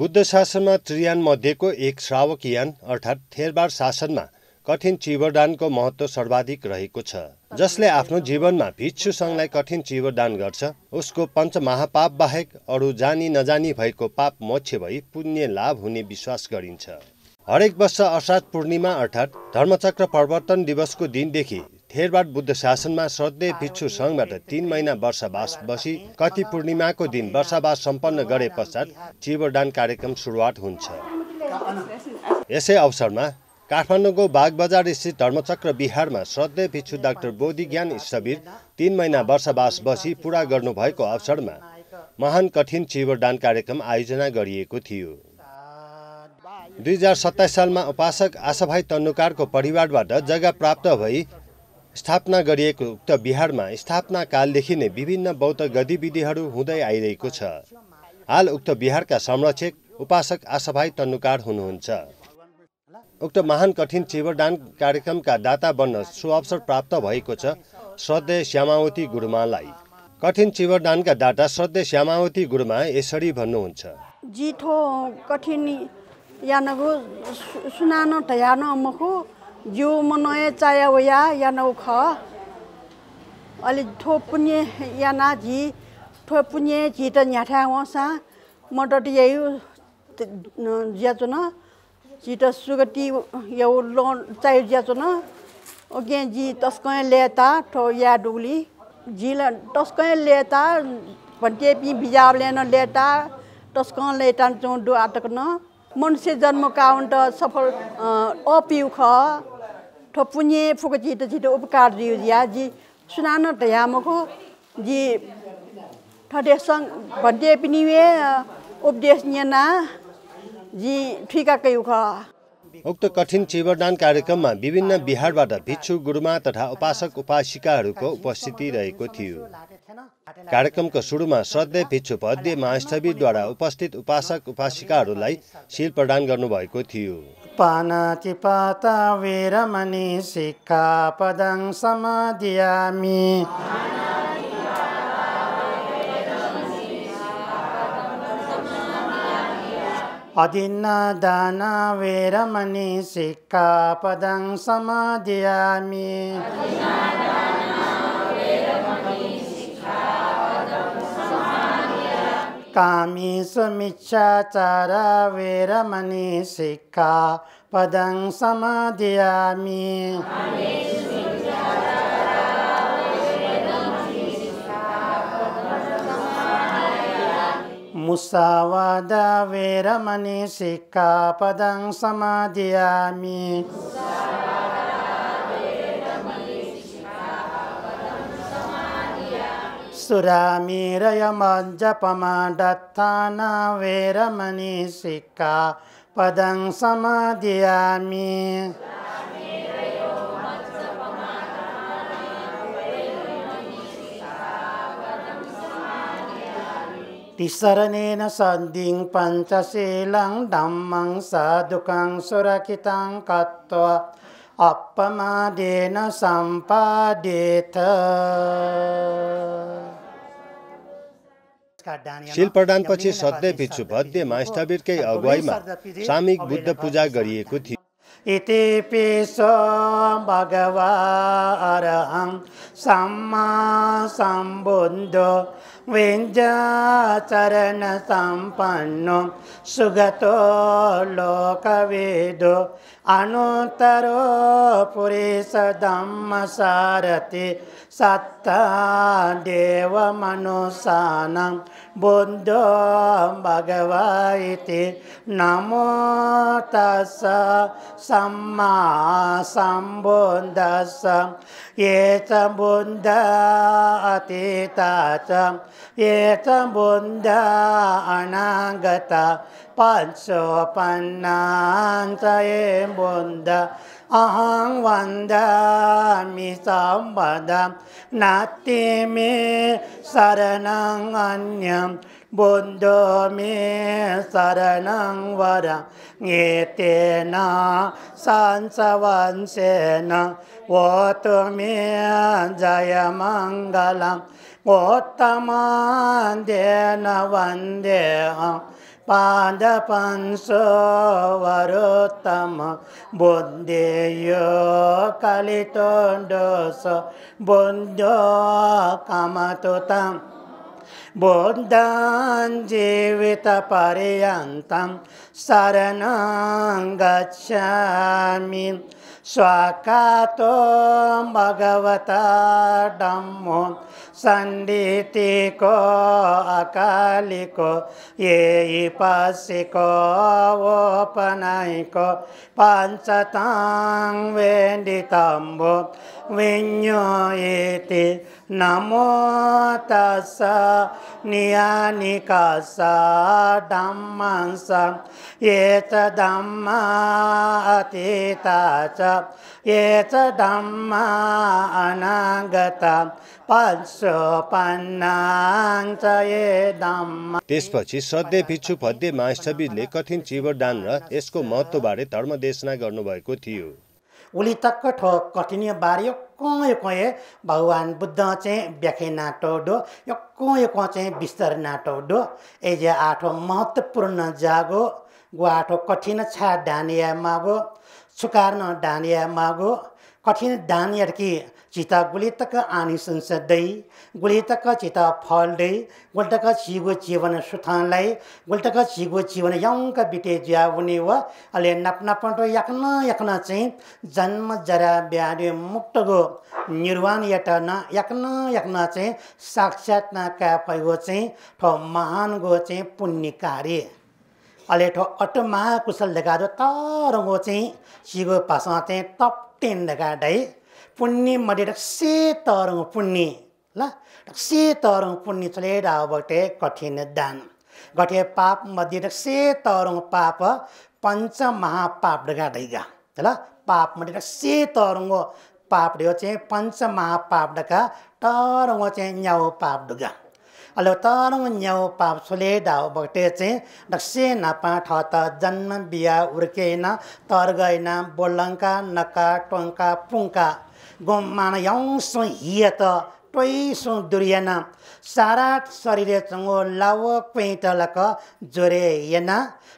बुद्ध शासनमा त्रियान मध्येको एक श्रावक यान अर्थात् थेरबार शासनमा कठिन चिवरदानको महत्त्व सर्वाधिक रहेको छ। जसले आफ्नो जीवनमा भिक्षु सङ्घलाई कठिन चिवरदान गर्छ उसको पञ्चमहापाप बाहेक अरू जानी नजानी भएको पाप मोक्ष भई पुण्य लाभ हुने विश्वास गरिन्छ। हरेक वर्ष अषाढ पूर्णिमा अर्थात् धर्मचक्र प्रवर्तन दिवसको दिनदेखि थेरबार बुद्ध शासनमा श्रद्धेय भिक्षु सङ्घबाट 3 महिना वर्षावास बसी कति पूर्णिमाको दिन वर्षावास सम्पन्न गरे पश्चात चिवरदान कार्यक्रम सुरुवात हुन्छ। यसै अवसरमा काठमाडौँको बागबजार स्थित धर्मचक्र विहारमा श्रद्धेय भिक्षु डाक्टर बोधिज्ञान स्थविर 3 महिना वर्षावास बसी पूरा गर्नुभएको अवसरमा महान कठिन चिवरदान कार्यक्रम आयोजना गरिएको थियो। 2027 सालमा उपासक आशाभाइ तन्नुकारको परिवारबाट जग्गा प्राप्त भई स्थापना गरिएको उक्त विहारमा स्थापना कालदेखि नै विभिन्न बौद्ध गतिविधिहरू हुँदै आइरहेको छ। हाल उक्त विहारका संरक्षक उपासक आशाभाइ तन्नुकार हुनुहुन्छ। उक्त महान कठिन चिवरदान कार्यक्रमका दाता बन्न सुअवसर प्राप्त भएको छ श्रद्धेय श्यामावती गुरुमालाई। कठिन चिवरदानका दाता श्रद्धेय श्यामावती गुरुमा यसरी भन्नुहुन्छ। जिठो कठिन यानको सुनानो तयानो अम्मको जो मनोय चाया वया यानो ख अलि थो पुण्य याना जी थो पुण्य जी त न्याठा वसा मडट ययु ज्याचो न जी त सुगति यौ लोन चाय ज्याचो न ओगे जी तस्कय लेता थो या डुली जीला तस्कय लेता भन्ते पि बिजावले न लेता तस्कय लेता चो दु आटक न मनुष्य जन्म काउन्ट सफल अपिउ ख थो पुण्य फुकजी त उपकार दियो या जी सुनान तयामको जी थदेसङ भन्ते पिनिवे उपदेश न्याना जी ठिका कयु ख। उक्त कठिन चिवरदान कार्यक्रममा विभिन्न विहारबाट भिक्षु गुरुमा तथा उपासक उपासिकाहरूको उपस्थिति रहेको थियो। कार्यक्रमको सुरुमा श्रद्धेय भिक्षु पद्य महास्थविरद्वारा उपस्थित उपासक उपासिकाहरूलाई शील प्रदान गर्नुभएको थियो। पानातिपाता वीरमणि सिक्खापदं समादियामि। अदिन्नादाना वीरमणि सिक्खापदं समादियामि। कामीषु मिच्छाचारा वीरमणि सिक्खापदं समादियामि। मुसावादा वीरमणि सिक्खापदं समादियामि। सुरामेरयमज्जपमादत्थाना वीरमणि सिक्खापदं समादियामि। तिसरणेन सन्धिं पञ्चशीलं धम्मं साधुकं सुरक्षितं कृत्वा अपमादेन सम्पादेत। शील प्रदानपछि श्रद्धेय भिक्षु पद्य महास्थविरकै अगुवाईमा सामूहिक बुद्ध पूजा गरिएको थियो। इतिपिसो भगवा अरहं सम्मा सम्बुद्धो विञ्जाचरण सम्पन्नो सुगतो लोकवेदो अनुत्तरो पुरुष धम्मसारथि सत्ता देवमनुसानं बुद्धो भगवा इति नमो तस्स सम्मा सम्बुद्धस्स ये च बुद्ध अतीता च ये च बुद्ध अनागता पञ्चोपन्नां च ये बुद्ध अहं वन्दामि सम्पदं नास्ति मे शरणं अन्यं बुद्धो मे शरणं वरं एतेन संसवंशेन वोतु मे जयमङ्गलम् उत्तमान्देन वन्देऽहं पादपंसो वरोत्तम बुद्धेयो कलितो दोष बुद्धो कामतुतम बुद्धं जीवितपर्यन्तं शरणं गच्छामि स्वाकातो भगवता धम्मो सन्दितिको अकालिको ये पसिको ओपनाइको पञ्चतां वेदितम्बो विඤ्ඤोयेति नमो तस्स नियानिकस्स धम्मंस ये च धम्मा अतीता च ये च धम्मा अनागता पश्चोपन्नां च ये धम्मा। त्यसपछि श्रद्धेय भिक्षु पद्य मास्टरवीरले कठिन चिवरदान र यसको महत्त्वबारे धर्मदेशना गर्नुभएको थियो। उली तक्क ठो कठिन बारे यक्को भगवान बुद्ध चाहिँ व्याख्या नाटो डो यक्को चाहिँ विस्तार नाटो डो एजे आठो महत्त्वपूर्ण जागो गो आठो कठिन छा डानिया मागो सुकार्न डानिया मागो कठिन डानियर की चिता गुलितक आनिसंस दै गुलितक चिता फल दै गुल्टक छिगो जीवन सुथानलाई गुल्टक छिगो जीवन यौंक बिटे ज्याउनी व अले नपनपटो यक्न चाहिँ जन्म जरा व्याधि मुक्तगो निर्वाण यटन यक्न चाहिँ साक्षात न कापगो चाहिँ ठो महान गो चाहिँ पुण्य कार्य अले ठो अटमा कुशल लगादो तरंगो चाहिँ छिगो पासा चाहिँ टप 10 लगाडै पुण्य मदिर से तरंग पुण्य ल से तरंग पुण्य चले रावटे कठिन दान गठे पाप मदिर से तरंग पाप पंच महापाप डगादैगा ल पाप मदिर से तरंग पाप दियो चाहिँ पंच महापाप डका तरंग चाहिँ न्याउ पाप डगा अलो तरंग न्याउ पाप चले रावटे चाहिँ दक्से नपा ठत जन्म बिया उर्केन तरगैना बोलंका नका टंका पुंका गोमान यौसो हियत टोइसो दुर्यना सारा शरीर चंगो लाव पेटलक जोरे येना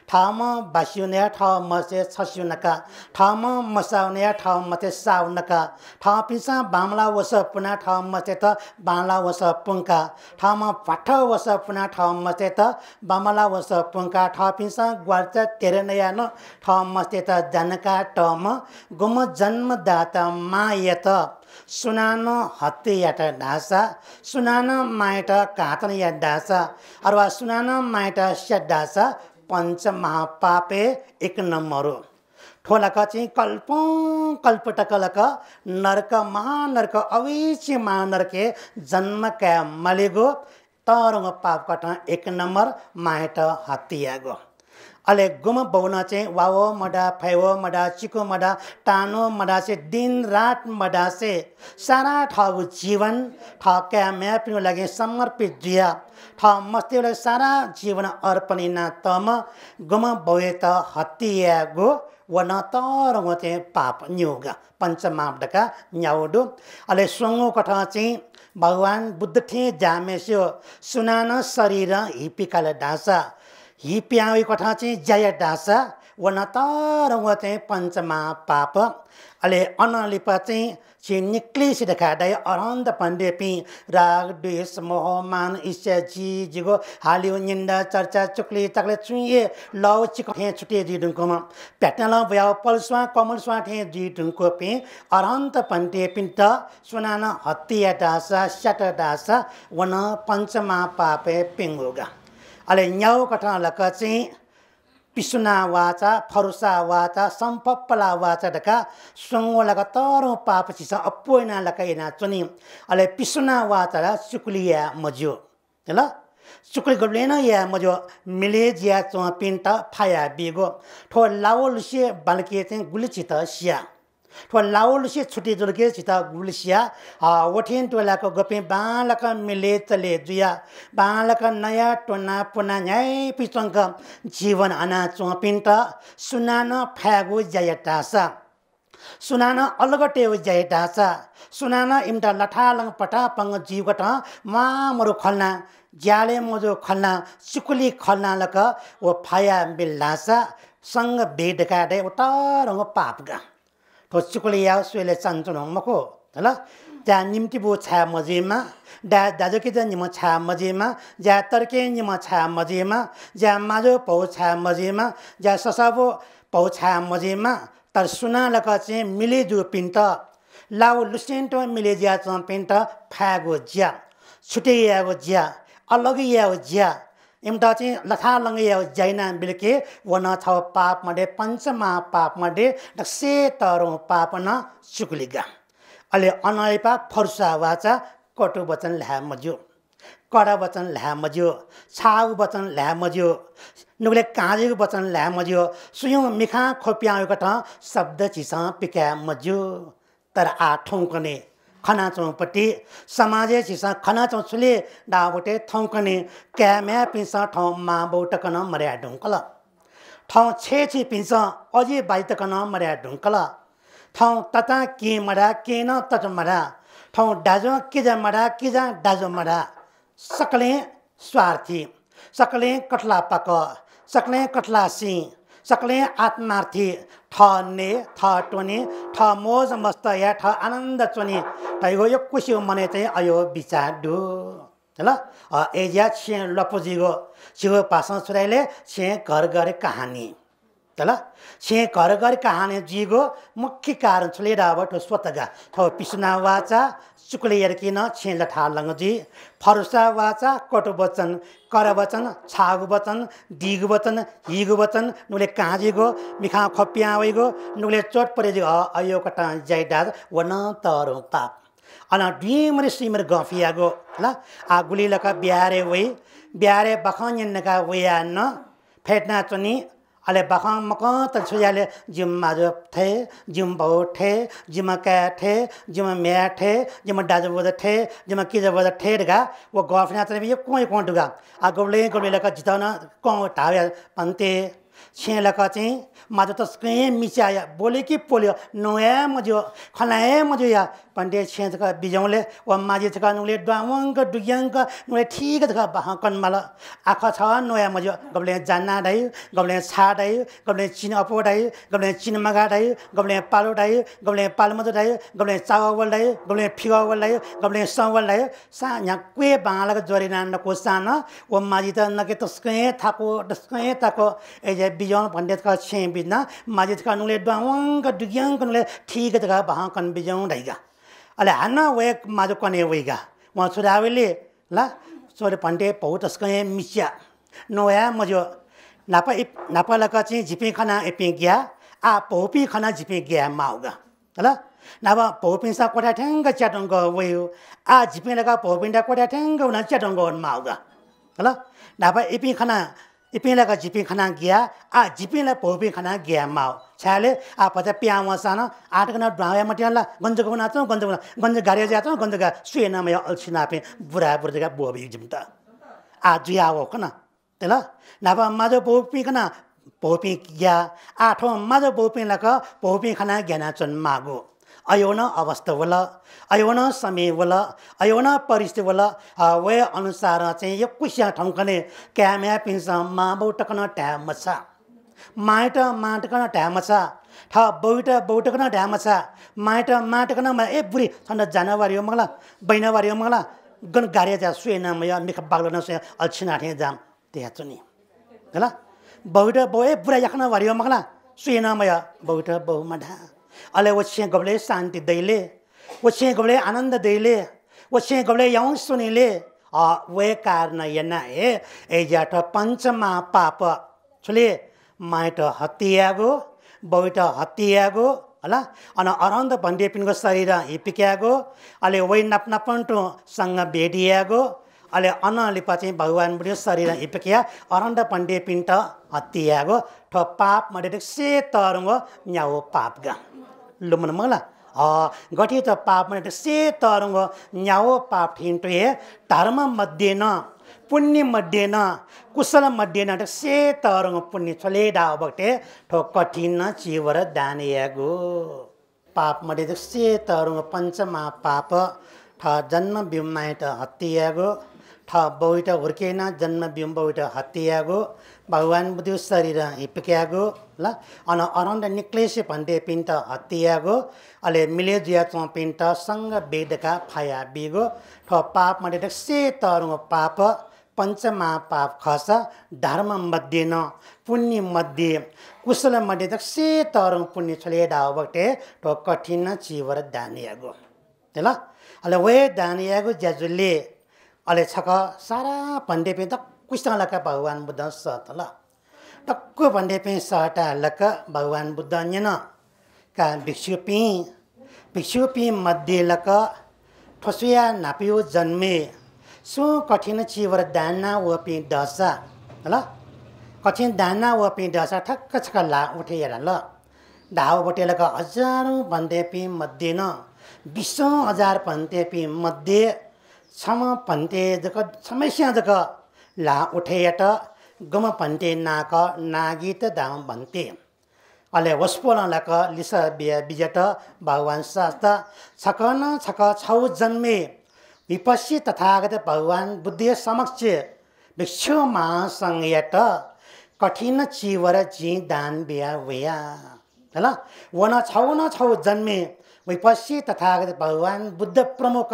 ठाम बास्युने ठाम मसे छस्युनका ठाम मसाउने ठाम मते साउनका ठाम पिसा बामला वस पुना ठाम मते त बामला वस पुंका ठाम पाठ वस पुना ठाम मते त बामला वस पुंका ठाम पिसा ग्वार्च तेरनया न ठाम मते त जनका टम गुम जन्मदाता मायत सुनानो हत्याट ढासा सुनानो मायट कातन या ढासा अथवा सुनानो मायट स्याट ढासा पंच महापापे एक नम्बर ठोलक चाहिँ कल्पटकलक नरक महानरक अवश्य महानरके जन्म का मलेगो तरंग पाप कट एक नम्बर मायट हत्यागो अले गुम बौना चाहिँ वावो मडा फैवो मडा चिको मडा टानो मडा से दिन रात मडा से सारा ठाउ जीवन ठक्या म्यापिनु लागि समर्पित दिया ठा मस्तिले सारा जीवन अर्पणिना तम गुम बौए त हत्या गो वन तरंग चाहिँ पाप न्युगा पंचमापडका न्याउडो अले सोंगो कथा चाहिँ भगवान बुद्ध थे जामेस्यो सुनान शरीर हिपिकाले ढासा हिप्यावी कथा चाहिँ जय ढासा वन तरंग चाहिँ पंचमा पाप अले अनलिपा चाहिँ निक्लिस देखाडै अरन्द पण्डेपी राग द्वेष मोह मान ईर्ष्या जी जिगो हालियो निन्दा चर्चा चुक्ली तकले चुइए लौ चिक थे छुटे जी दुंकोमा प्याटला भया पल्सवा कमल स्वा थे जी दुंको पे अरन्त पण्डेपी त सुनाना हत्या ढासा शट ढासा वन पंचमा पापे पिंगोगा अले न्याउ कथा लक चाहिँ पिसुना वाचा फरुसा वाचा संपप्पला वाचा डका सोंगो लगा तरो पाप चिसा अपोइना लकाइना चुनी अले पिसुना वाचा सुकुलिया मजो ल सुकुल गलेना या मजो मिलेजिया चो पिन्टा फाया बिगो ठो लावलसे बलके चाहिँ गुलिचित सिया ठो लावलसे छुटी जुलके चिता गुलिसिया वठिन टोलाको गपे बालक मिले चले जुया बालक नया टोना पुना न्याय पिचंक जीवन अना चोपिन्ट सुनान फ्यागो जयटासा सुनाना अलगटे जय ढाँचा सुनाना इम्टा लठालङ पटापङ जीवगट मामरु खल्ना ज्याले मोजो खल्ना सुकुली खल्ना लक वो फाया बिल्लासा संग बेडकाडे उतारङ पापगा तो सुकुली या सुले चञ्चुनङ मको ल जा निम्ति बो छा मजेमा दाजु के निम छा मजेमा जा तर्के निम छा मजेमा जा माजो पौ छा मजेमा जा ससाबो पौ छा मजेमा तर सुना लक चाहिँ मिले जो पिन्ट लाउ लुसेन्टो मिले ज्या च पिन्ट फागो ज्या छुटे यागो ज्या अलग यागो ज्या इम्टा चाहिँ लथा लङ या जैना बिलके वन छ पाप मडे पञ्चमा पाप मडे दसे तरो पाप न सुकुलिगा अले अनयपा फर्सा वाचा कटु वचन ल्या मज्यो कडा वचन ल्या मज्यो छाउ वचन ल्या मज्यो नुगले काजेको वचन ल्या मज्यो सुयौं मिखा खोप्याएको ठ शब्द चिसा पिका मज्यो तर आ ठौकने खना चौपट्टि समाजे चिसा खना चौछुले डाबोटे थौकने क्याम्या पिसा ठौ मा बौटकन मर्या ढुङ्कल ठौ छेछि पिसा अझै बाइतकन मर्या ढुङ्कल ठौ तता के मरा के न तत मरा ठौ डाजो किजा मरा किजा डाजो मरा सकले स्वार्थी सकले कटला पक सकले कटला सिंह सकले आत्मार्थी ठने ठटोने ठ मोज मस्त या ठ आनन्द चोने तैगो यो कुस्यो मने चाहिँ अयो विचार दु ल एजिया छे लपोजिगो छिगो पासन सुराइले छे घर गरे कहानी ल छे घर गरे कहानी जिगो मुख्य कारण छले राबट स्वतगा थो पिसना वाचा चुकले यर्किन छे लठा लङजी फरुसा वाचा कटु वचन कर वचन छागु वचन दिगु वचन हिगु वचन नुले काजीगो मिखा खप्यावेगो नुले चोट परेजो अयो कटा जैडा वन तरो पाप अना डिमरे सिमर गफियागो ल आ गुली लका ब्यारे बखन्यनका वया न फेटना चनी अले बखां मका त छुयाले जिम माजो थे जिम बहु थे जिम का थे जिम म्या थे जिम डाजो वद थे जिम किज वद थे गा वो गफना त यो कोइ कोंटुगा आ गोले लका जिताना को ढाव्या पन्ते छे लका चाहिँ माजो त स्के मिचाया बोले कि पोल्यो नोया मजो खलाए मजो या पण्डे छेजका बिजौले व माजे छका नुले डावंग दुयंग नुले ठीक छका बहा कनमाला आखा छ नोया मजो गबले जान्ना दाइ गबले छा दाइ गबले चिन अपो दाइ गबले चिन मगा दाइ गबले पालो दाइ गबले पालमजो दाइ गबले चावल दाइ गबले फिगावल दाइ गबले सवल दाइ सा nya क्वे बांगला जोरिना नको साना व माजे त नके तस्के थाको तस्के ताको एजे बिजौन पण्डे छका छे बिना माजे छका नुले डावंग दुयंग नुले ठीक छका बहा कन बिजौन दाइगा अले हाना वे माजो कने वेगा व छुरावेले ल सोरे पण्डे पौतस्के मिस्या नोया मजो नापा लका चाहिँ झिपे खाना एपे गया आ पौपी खाना झिपे गया माउगा ल नाबा पौपिसा कोठा ठ्याङ्ग च्याटङ्ग वयो आ झिपे लका पौपिन्डा कोठा ठ्याङ्ग उना च्याटङ्ग माउगा ल नापा एपी खाना इपिला जिपी खाना गया आ जिपीला पौपी खाना गया माओ छाले आ पता प्यावा साना आटकना ड्राया मटियाला गन्जको नाचो गन्ज गारे जातो गन्जगा सुएना मय अल्छिना पे बुरा बुरजगा बोबी जिमता आ जुया हो कना तेला नाबा माजो पौपी खाना पौपी गया आठो माजो पौपी लका पौपी खाना ज्ञाना चन मागो अयोन अवस्था वला अयोन समय वला अयोन परिस्थिति वला वे अनुसार चाहिँ यो कुस्या ठौकने क्याम्या पिन्सा मा बौटकन ट्यामसा माइट माटकन ट्यामसा ठ बौटकन ट्यामसा माइट माटकन ए बुरी छन्द जानवारी हो मगला बैनवारी हो मगला गन गारे जा सुएना मय मिख बागलन से अल्छिना थे जाम त्यहाँ चुनी हैला बौट बोए बुरा याखना वारी हो मगला सुएना मय बौट बौ मढा अले वछे गबले शान्ति दैले वछे गबले आनन्द दैले वछे गबले यौं सुनिले वे कारण यना ए जाट पञ्चमा पाप छले माइट हत्यागो बौट हत्यागो होला अन अरन्द भन्डे पिनको शरीर हिपिक्यागो अले वै नपनपन्टो सँग भेडियागो अले अनलिपा चाहिँ भगवान बुढी शरीर हिपिक्या अरन्द पण्डे पिन्ट हत्यागो ठ पाप मडे से तरंग न्याओ पापगा लुमन मला गठित पाप मने से तरंग न्याओ पाप ठिन्टो हे धर्म मध्ये न पुण्य मध्ये न कुशल मध्ये न से तरंग पुण्य छले डाव बटे ठो कठिन चिवर दानियागो पापमध्ये सेतरुङ पञ्चमा पाप ठ जन्म बिम्माइट हत्यागो ठ बौइट हुर्केन जन्म बिम बौइट हत्यागो भगवान बुद्धि शरीर हिपक्यागो ल अन अरन्ड निक्लेसे भन्टे पिन्ट हत्यागो अले मिलेजिया चो पिन्ट सँग बेदका फाया बिगो ठ पापमध्ये सेतरुङ पाप पञ्चमा पाप खस धर्म मध्ये न पुण्य मध्ये कुशल मध्ये सेतरुङ पुण्य छले डावबटे ठ कठिन चिवर दानियागो ल अले वे दानियागो ज्याजुले अले छक सारा भन्डे पे त कुशलका भगवान बुद्ध सत ल टक्को भन्डे पे सटा लक भगवान बुद्ध न का भिक्षुपी मध्ये लक ठसुया नापियो जन्मे सो कठिन चिवर दाना वपि दशा ल कठिन दाना वपि दशा ठक्क छक ला उठेर ल धाव बटेलक हजारौं भन्डेपी मध्ये न 20,000 भन्डेपी मध्ये छम भन्टे जक समस्या जक ला उठेयट गम भन्टे नाक नागित दाम भन्ते अले वस्पोलक लिस बिजट भगवान शास्त्र छकन छक छौ जन्मे विपस्सी तथागत भगवान बुद्धि समक्ष भिक्षु महासंयट कठिन चिवर जी दान बिया वया ल वन छौ जन्मे विपस्सी तथागत भगवान बुद्ध प्रमुख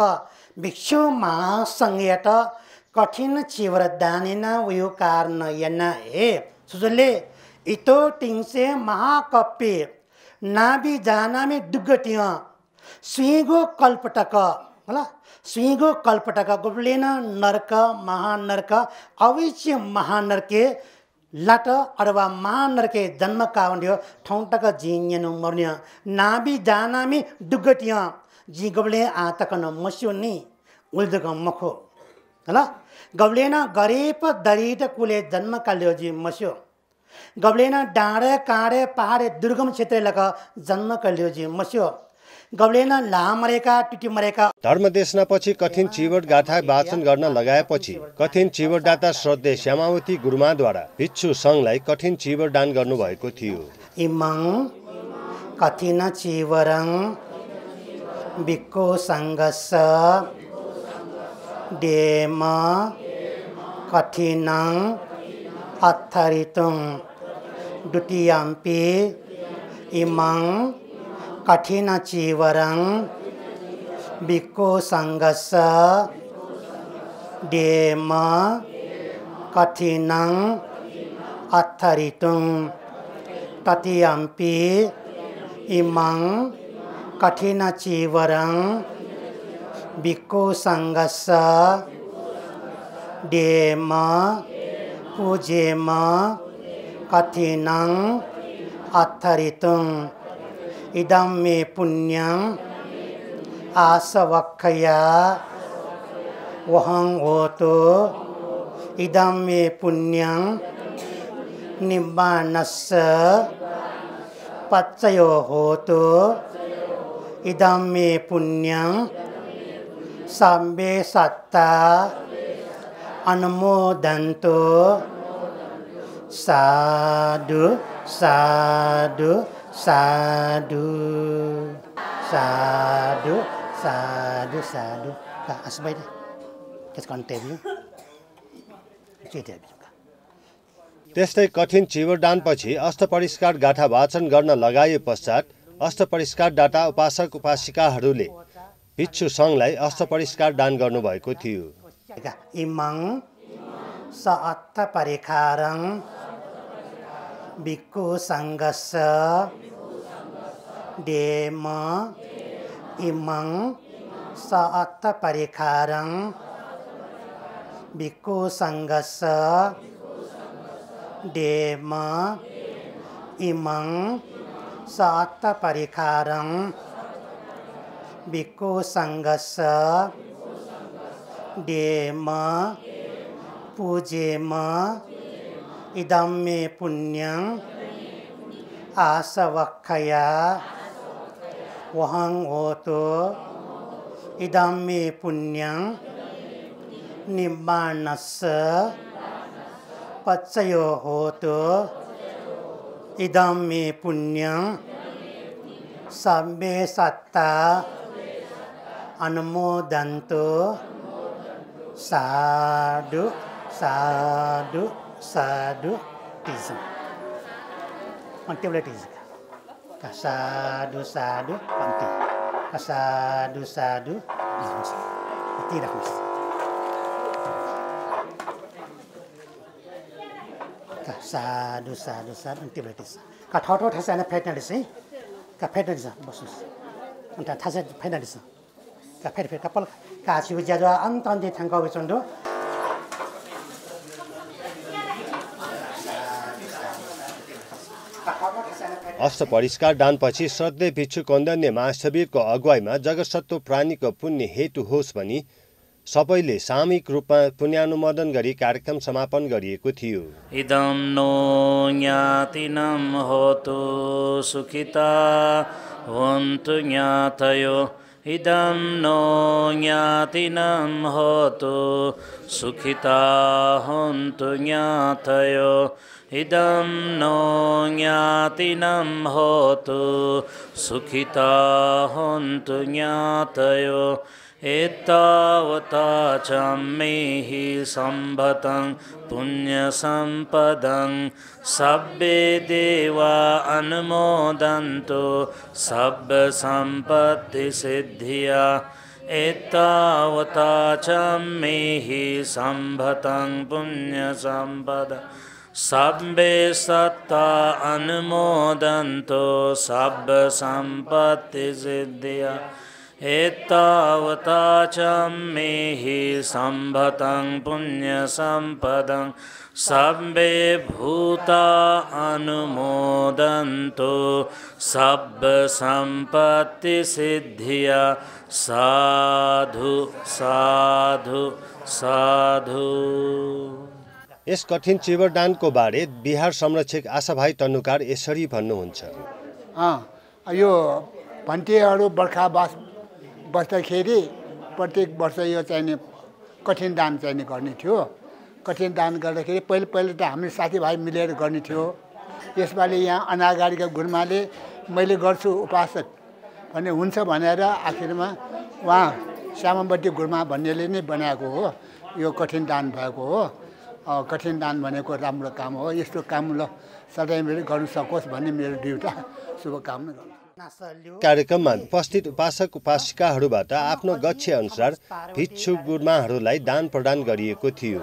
भिक्षु महासंयट कठिन चिवर दानिन उयो कारण यना हे सुजले इतो टिङसे महाकप्पे नाबी जानामे दुगटिया स्विगो कल्पटक ल स्विगो कल्पटक गोब्लेन नरक महानरक अविच्य महानरके लाट अथवा महानरके जन्म कावन्डियो ठौटक जिन्यनु मर्न्य नाबी जानामी दुगटिया जी गोब्ले आतकन मस्यो नि उल्दक मखो ल गब्लेन गरीब दरिद कुले जन्म काल्यो जी मस्यो गब्लेन डाँडे काँडे पहाडे दुर्गम क्षेत्र लक जन्म काल्यो जी मस्यो गब्लेन लामरेका टुटी मरेका धर्मदेशनापछि कठिन चिवट गाथा वाचन गर्न लगाएपछि कठिन चिवट दाता श्रद्धेय श्यामावती गुरुमाद्वारा भिक्षु सङ्घलाई कठिन चिवर दान गर्नुभएको थियो। इमं कठिन चिवरं भिक्खु सङ्घस्स देम कठिनं अत्थरितुं द्वितीयम्पि इमं कठिन चिवरं भिक्खु सङ्घस्स देम कठिनं अत्थरितुं तृतीयम्पि इमं कठिन चिवरं भिक्खु सङ्घस्स देम पूजेम कठिनं अत्थरितुं इदं मे पुण्यं आसवक्खया वहं होतु इदं मे पुण्यं निब्बाणस्य पच्चयो होतु इदं मे पुण्यं सर्वे सत्ता अनुमोदन्तु साधु साधु साधु साधु साधु साधु asbay kes kontebi त्यस्तै कठिन चिवरदानपछि अष्टपरिष्कार गाथा वाचन गर्न लगाए पश्चात अष्टपरिष्कार दाता उपासक उपासिकाहरूले भिक्षु सङ्घलाई अष्टपरिष्कार दान गर्नुभएको थियो। इमं सअत्त परिखारं भिक्खु सङ्घस्स देम इमं सअत्त परिखारं भिक्खु सङ्घस्स देम इमं सअत्त परिखारं भिक्खु सङ्घस्स देम पूजेम इदं मे पुण्यं आसवक्खया वहं होतु इदं मे पुण्यं निब्बाणस्य पच्चयो होतु इदं मे पुण्यं सब्बे सत्ता अनुमोदन्तु साधु साधु साधु टिजम अन्त्यले टिज साधु साधु अन्त्य साधु साधु यति राख्नुहोस् साधु साधु साधु अन्त्यले टिज का ठटो ठसाना फेट्न है का फेट्न बस्नुहोस् अन्त थाहा फेट्न का फेरि फेरि कपाल कासी ज्यादा अन्त अन्त्य थाङ्का विचन्डो अष्टपरिष्कार दानपछि श्रद्धेय भिक्षु कौन्दन्य महाशवीरको अगुवाईमा जगत्सत्व प्राणीको पुण्य हेतु होस् भनी सबैले सामूहिक रूपमा पुण्यानुमोदन गरी कार्यक्रम समापन गरिएको थियो। इदं नो ज्ञातिनं होतु सुखिता होन्तु ज्ञातयो इदं नो ज्ञातिनं होतु सुखिता होन्तु ज्ञातयो इदं नो ज्ञातिनं होतु सुखिता होन्तु ज्ञातयो एतावता च मेहि सम्भतं पुण्यसम्पदं सब्बे देवा अनुमोदन्तु सब्बसम्पत्तिसिद्धिया एतावता च मेहि सम्भतं पुण्यसम्पदं सब्बे सत्ता अनुमोदन्तु सब्बसम्पत्तिसिद्धिया एतावता च मेहि सम्भतं पुण्यसम्पदं सब्बे भूता अनुमोदन्तु सब्बसम्पत्तिसिद्धिया साधु साधु साधु। यस कठिन चिवरदानको बारे बिहार संरक्षक आशाभाइ तन्नुकार यसरी भन्नुहुन्छ। यो भन्टीहरू बर्खा बस्दाखेरि प्रत्येक वर्ष यो चाहिने कठिन दान चाहिने गर्ने थियो। कठिन दान गर्दाखेरि पहिले त हामी साथीभाइ मिलेर गर्ने थियो। यसपालि यहाँ अनागाडीका गुरुमाले मैले गर्छु उपासक भन्ने हुन्छ भनेर आखिरमा उहाँ श्यामावती गुरुमा भन्नेले नै बनाएको हो। यो कठिन दान भएको हो। कठिन दान भनेको राम्रो काम हो। यस्तो काम ल सधैँ मेरो गर्नु सकोस् भन्ने मेरो दुईवटा शुभकामना गर्छु। कार्यक्रममा उपस्थित उपासक उपासिकाहरूबाट आफ्नो गच्छे अनुसार भिक्षु गुरुमाहरूलाई दान प्रदान गरिएको थियो।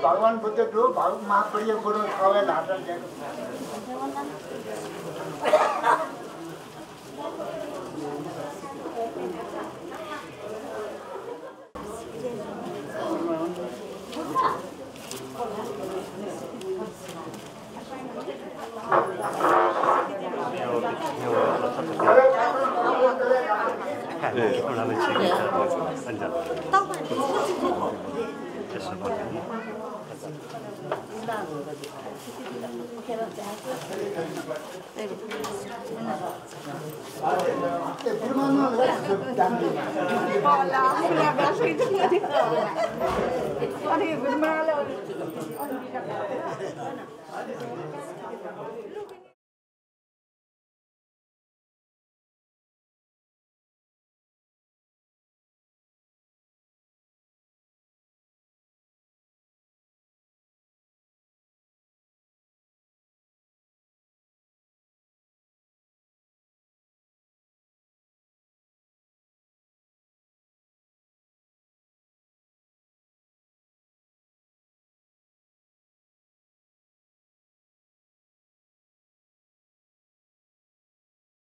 भगवान बुद्ध जो महाप्रिय गुरु खवे धारण